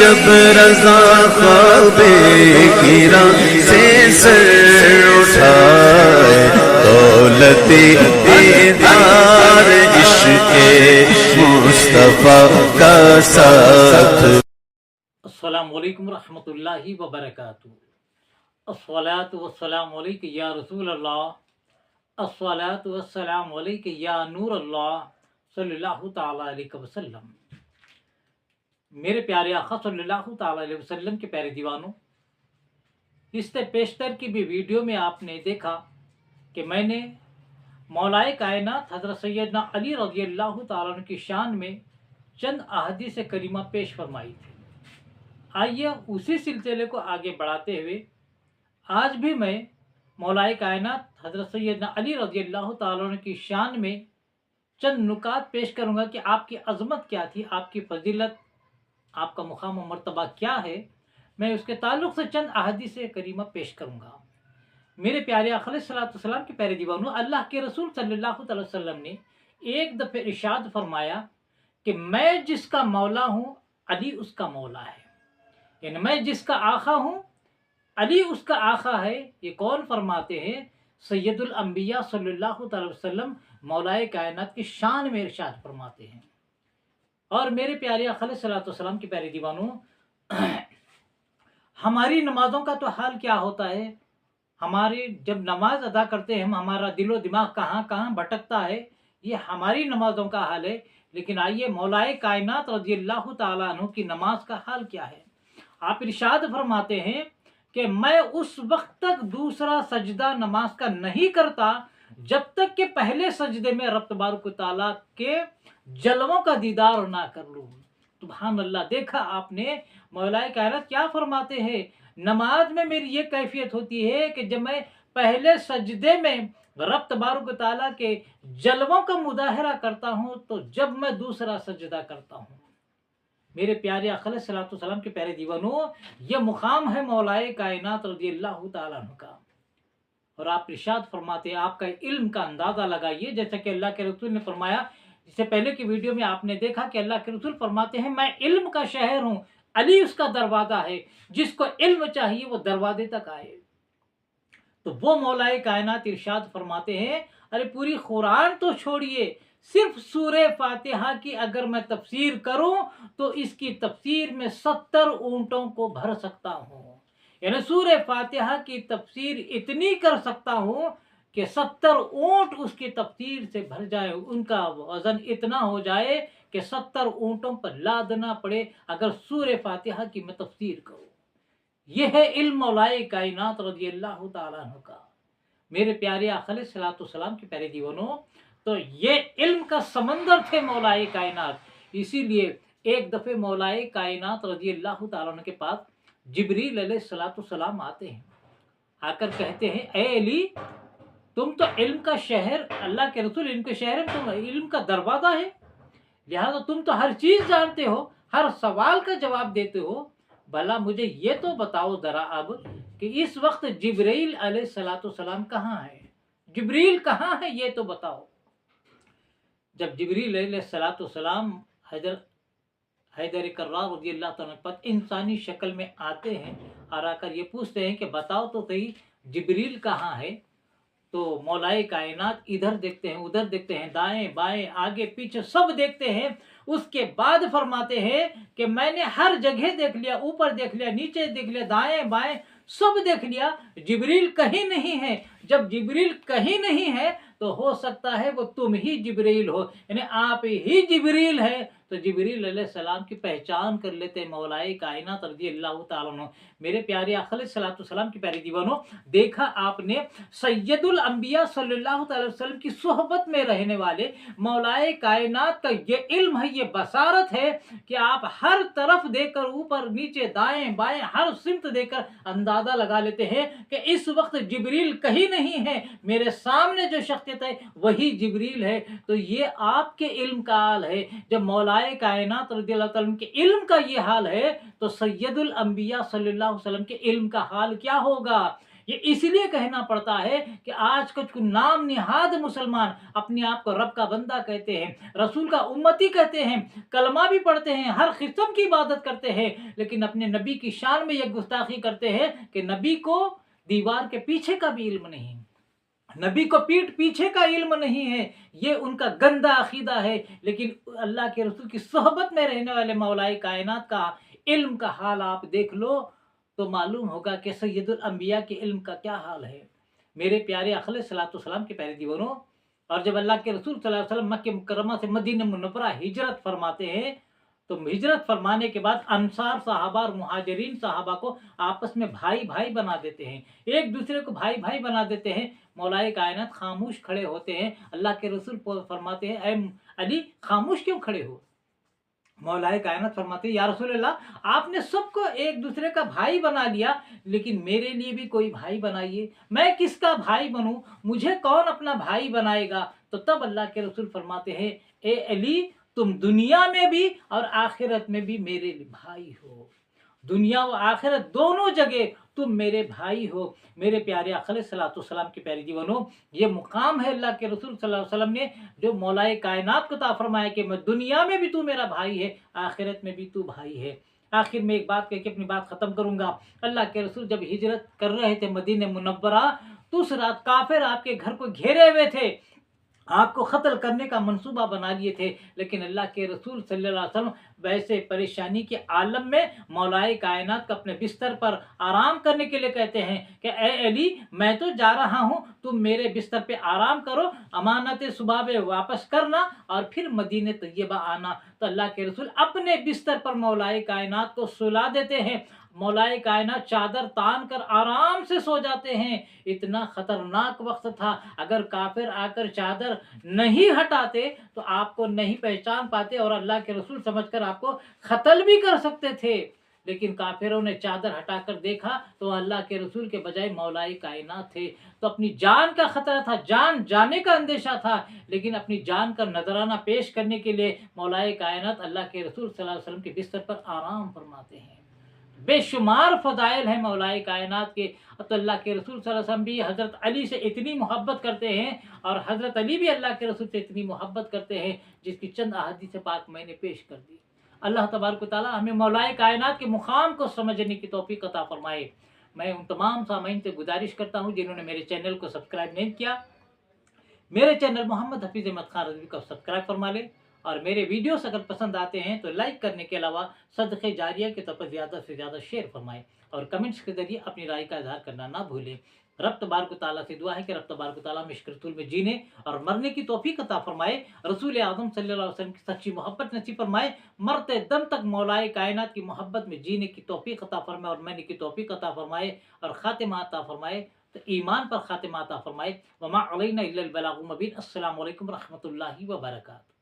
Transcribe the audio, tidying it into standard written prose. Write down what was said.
جب رضا خواب گرا سے سر اٹھائے، دولت دیدار عشق مصطفیٰ کا ساتھ۔ السلام علیکم ورحمۃ اللہ وبرکاتہ۔ الصلاۃ والسلام علیک یا رسول اللہ، الصلاۃ والسلام علیک یا نور اللہ صلی اللہ تعالیٰ علیہ وسلم۔ میرے پیارے آقا صلی اللہ تعالیٰ علیہ وسلم کے پیارے دیوانوں، اس سے پیشتر کی بھی ویڈیو میں آپ نے دیکھا کہ میں نے مولائے کائنات حضرت سیدنا علی رضی اللہ تعالیٰ عنہ کی شان میں چند احادیث کریمہ پیش فرمائی تھی۔ آئیے اسی سلسلے کو آگے بڑھاتے ہوئے آج بھی میں مولائے کائنات حضرت سیدنا علی رضی اللہ تعالیٰ عنہ کی شان میں چند نکات پیش کروں گا کہ آپ کی عظمت کیا تھی، آپ کی فضیلت، آپ کا مقام و مرتبہ کیا ہے۔ میں اس کے تعلق سے چند احادیث کریمہ پیش کروں گا۔ میرے پیارے آقا علیہ الصلوۃ والسلام کے پیارے دیوانوں، اللہ کے رسول صلی اللہ علیہ وسلم نے ایک دفعہ ارشاد فرمایا کہ میں جس کا مولا ہوں علی اس کا مولا ہے، یعنی میں جس کا آقا ہوں علی اس کا آقا ہے۔ یہ کون فرماتے ہیں؟ سید الانبیاء صلی اللہ علیہ وسلم مولائے کائنات کی شان میں ارشاد فرماتے ہیں۔ اور میرے پیارے آقا علیہ الصلوۃ والسلام کے پیارے دیوانوں، ہماری نمازوں کا تو حال کیا ہوتا ہے؟ ہماری جب نماز ادا کرتے ہیں ہمارا دل و دماغ کہاں کہاں بھٹکتا ہے، یہ ہماری نمازوں کا حال ہے۔ لیکن آئیے مولائے کائنات رضی اللہ تعالیٰ عنہ کی نماز کا حال کیا ہے؟ آپ ارشاد فرماتے ہیں کہ میں اس وقت تک دوسرا سجدہ نماز کا نہیں کرتا جب تک کہ پہلے سجدے میں رب تبارک و تعالیٰ کے جلووں کا دیدار نہ کر لوں۔ سبحان اللہ! دیکھا آپ نے مولائے کائنات کیا فرماتے ہیں؟ نماز میں میری یہ کیفیت ہوتی ہے کہ جب میں پہلے سجدے میں رب تبارک و تعالیٰ کے جلووں کا مظاہرہ کرتا ہوں تو جب میں دوسرا سجدہ کرتا ہوں۔ میرے پیارے آقا علیہ الصلوۃ والسلام کے پیارے دیوانوں، یہ مقام ہے مولائے کائنات رضی اللہ تعالیٰ عنہ کا۔ اور آپ ارشاد فرماتے ہیں، آپ کا علم کا اندازہ لگائیے، جیسا کہ اللہ کے رسول نے فرمایا۔ اس سے پہلے کی ویڈیو میں آپ نے دیکھا کہ اللہ کے رسول فرماتے ہیں میں علم کا شہر ہوں، علی اس کا دروازہ ہے، جس کو علم چاہیے وہ دروازے تک آئے۔ تو وہ مولائے کائنات ارشاد فرماتے ہیں، ارے پوری قرآن تو چھوڑیے، صرف سورہ فاتحہ کی اگر میں تفسیر کروں تو اس کی تفسیر میں 70 اونٹوں کو بھر سکتا ہوں۔ یعنی سورہ فاتحہ کی تفسیر اتنی کر سکتا ہوں کہ 70 اونٹ اس کی تفسیر سے بھر جائے، ان کا وزن اتنا ہو جائے کہ 70 اونٹوں پر لادنا پڑے اگر سورہ فاتحہ کی میں تفسیر کروں۔ یہ ہے علم مولائے کائنات رضی اللہ تعالیٰ عنہ کا۔ میرے پیارے آقا علیہ الصلوۃ والسلام کے پیارے دیوانوں، تو یہ علم کا سمندر تھے مولائے کائنات۔ اسی لیے ایک دفعہ مولائے کائنات رضی اللہ تعالیٰ عنہ کے پاس جبریل علیہ الصلوۃ والسلام آتے ہیں، آ کر کہتے ہیں اے علی، تم تو علم کا شہر، اللہ کے رسول علم کے شہر ہیں، تم علم کا دروازہ ہے، لہذا تم تو ہر چیز جانتے ہو، ہر سوال کا جواب دیتے ہو۔ بھلا مجھے یہ تو بتاؤ ذرا اب کہ اس وقت جبریل علیہ الصلوۃ والسلام کہاں ہے؟ جبریل کہاں ہے یہ تو بتاؤ۔ جب جبریل علیہ الصلوۃ والسلام حیدر کرار رضی اللہ تعالیٰ پر انسانی شکل میں آتے ہیں اور آ کر یہ پوچھتے ہیں کہ بتاؤ تو صحیح جبریل کہاں ہے؟ تو مولائے کائنات ادھر دیکھتے ہیں، ادھر دیکھتے ہیں، دائیں بائیں آگے پیچھے سب دیکھتے ہیں۔ اس کے بعد فرماتے ہیں کہ میں نے ہر جگہ دیکھ لیا، اوپر دیکھ لیا، نیچے دیکھ لیا، دائیں بائیں سب دیکھ لیا، جبریل کہیں نہیں ہے۔ جب جبریل کہیں نہیں ہے تو ہو سکتا ہے وہ تم ہی جبریل ہو، یعنی آپ ہی جبریل ہے۔ تو جبریل علیہ السلام کی پہچان کر لیتے مولائے کائنات رضی اللہ تعالیٰ عنہ۔ میرے پیارے آقا علیہ الصلوۃ والسلام کے پیارے دیوانوں، دیکھا آپ نے سید الانبیاء صلی اللہ تعالی وسلم کی صحبت میں رہنے والے مولائے کائنات کا یہ علم ہے، یہ بصارت ہے کہ آپ ہر طرف دیکھ کر، اوپر نیچے دائیں بائیں ہر سمت دیکھ کر اندازہ لگا لیتے ہیں کہ اس وقت جبریل کہیں نہیں ہے، میرے سامنے جو شخصیت ہے وہی جبریل ہے۔ تو یہ آپ کے علم کا حال ہے۔ جب مولائے کائنات رضی اللہ تعالیٰ عنہ کے علم کا یہ حال ہے تو سید الانبیاء صلی اللہ علیہ وسلم کے علم کا حال کیا ہوگا؟ یہ اس لیے کہنا پڑتا ہے کہ آج کچھ نام نہاد مسلمان اپنے آپ کو رب کا بندہ کہتے ہیں، رسول کا امتی کہتے ہیں، کلمہ بھی پڑھتے ہیں، ہر قسم کی عبادت کرتے ہیں، لیکن اپنے نبی کی شان میں یہ گستاخی کرتے ہیں کہ نبی کو دیوار کے پیچھے کا بھی علم نہیں، نبی کو پیٹھ پیچھے کا علم نہیں ہے، یہ ان کا گندا عقیدہ ہے۔ لیکن اللہ کے رسول کی صحبت میں رہنے والے مولائے کائنات کا علم کا حال آپ دیکھ لو تو معلوم ہوگا کہ سید الانبیاء کے علم کا کیا حال ہے۔ میرے پیارے اخل صلاۃ والسلام کے پیارے دیوانوں، اور جب اللہ کے رسول صلی اللہ علیہ وسلم مکہ مکرمہ سے مدینہ منورہ ہجرت فرماتے ہیں تو ہجرت فرمانے کے بعد انصار صحابہ اور مہاجرین صحابہ کو آپس میں بھائی بھائی بنا دیتے ہیں، ایک دوسرے کو بھائی بھائی بنا دیتے ہیں۔ مولائے کائنات خاموش کھڑے ہوتے ہیں، اللہ کے رسول فرماتے ہیں اے علی خاموش کیوں کھڑے ہو؟ مولائے کائنات فرماتے ہیں یا رسول اللہ آپ نے سب کو ایک دوسرے کا بھائی بنا لیا، لیکن میرے لیے بھی کوئی بھائی بنائیے، میں کس کا بھائی بنوں، مجھے کون اپنا بھائی بنائے گا؟ تو تب اللہ کے رسول فرماتے ہیں اے علی تم دنیا میں بھی اور آخرت میں بھی میرے بھائی ہو، دنیا و آخرت دونوں جگہ تم میرے بھائی ہو۔ میرے پیارے اقل صلاۃ والسلام کے پیارے دیوانوں، یہ مقام ہے اللہ کے رسول صلی اللہ علیہ وسلم نے جو مولائے کائنات کو عطا فرمایا کہ میں دنیا میں بھی تو میرا بھائی ہے، آخرت میں بھی تو بھائی ہے۔ آخر میں ایک بات کہہ کے اپنی بات ختم کروں گا۔ اللہ کے رسول جب ہجرت کر رہے تھے مدینہ منورہ تو اس رات کافر آپ کے گھر کو گھیرے ہوئے تھے، آپ کو قتل کرنے کا منصوبہ بنا لیے تھے، لیکن اللہ کے رسول صلی اللہ علیہ وسلم ویسے پریشانی کے عالم میں مولائے کائنات کو اپنے بستر پر آرام کرنے کے لیے کہتے ہیں کہ اے علی میں تو جا رہا ہوں، تم میرے بستر پہ آرام کرو، امانت صبح میں واپس کرنا اور پھر مدینہ طیبہ آنا۔ تو اللہ کے رسول اپنے بستر پر مولائے کائنات کو سلا دیتے ہیں، مولائے کائنات چادر تان کر آرام سے سو جاتے ہیں۔ اتنا خطرناک وقت تھا، اگر کافر آ کر چادر نہیں ہٹاتے تو آپ کو نہیں پہچان پاتے اور اللہ کے رسول سمجھ کر آپ کو قتل بھی کر سکتے تھے، لیکن کافروں نے چادر ہٹا کر دیکھا تو اللہ کے رسول کے بجائے مولائے کائنات تھے۔ تو اپنی جان کا خطرہ تھا، جان جانے کا اندیشہ تھا، لیکن اپنی جان کا نذرانہ پیش کرنے کے لیے مولائے کائنات اللہ کے رسول صلی اللہ علیہ وسلم کے بستر پر آرام فرماتے ہیں۔ بے شمار فضائل ہیں مولائے کائنات کے۔ تو اللہ کے رسول صلی اللہ علیہ وسلم بھی حضرت علی سے اتنی محبت کرتے ہیں اور حضرت علی بھی اللہ کے رسول سے اتنی محبت کرتے ہیں جس کی چند احادیث پاک میں نے پیش کر دی۔ اللہ تبارک و تعالی ہمیں مولائے کائنات کے مقام کو سمجھنے کی توفیق عطا فرمائے۔ میں ان تمام سامعین سے گزارش کرتا ہوں جنہوں نے میرے چینل کو سبسکرائب نہیں کیا، میرے چینل محمد حفیظ احمد خان رضوی کو سبسکرائب فرما لیں، اور میرے ویڈیوز اگر پسند آتے ہیں تو لائک کرنے کے علاوہ صدقہ جاریہ کے طور پر زیادہ سے زیادہ شیئر فرمائیں اور کمنٹس کے ذریعے اپنی رائے کا اظہار کرنا نہ بھولیں۔ رب تبارک و تعالیٰ سے دعا ہے کہ رب تبارک و تعالیٰ میں عشق رسول میں جینے اور مرنے کی توفیق عطا فرمائے، رسول اعظم صلی اللہ علیہ وسلم کی سچی محبت نصیب فرمائے، مرتے دم تک مولائے کائنات کی محبت میں جینے کی توفیق عطا فرمائے اور مرنے کی توفیق عطا فرمائے اور خاتمہ عطا فرمائے، تو ایمان پر خاتمہ عطا فرمائے۔ وما علینا الا البلاغ المبین۔ السلام علیکم ورحمۃ اللہ وبرکاتہ۔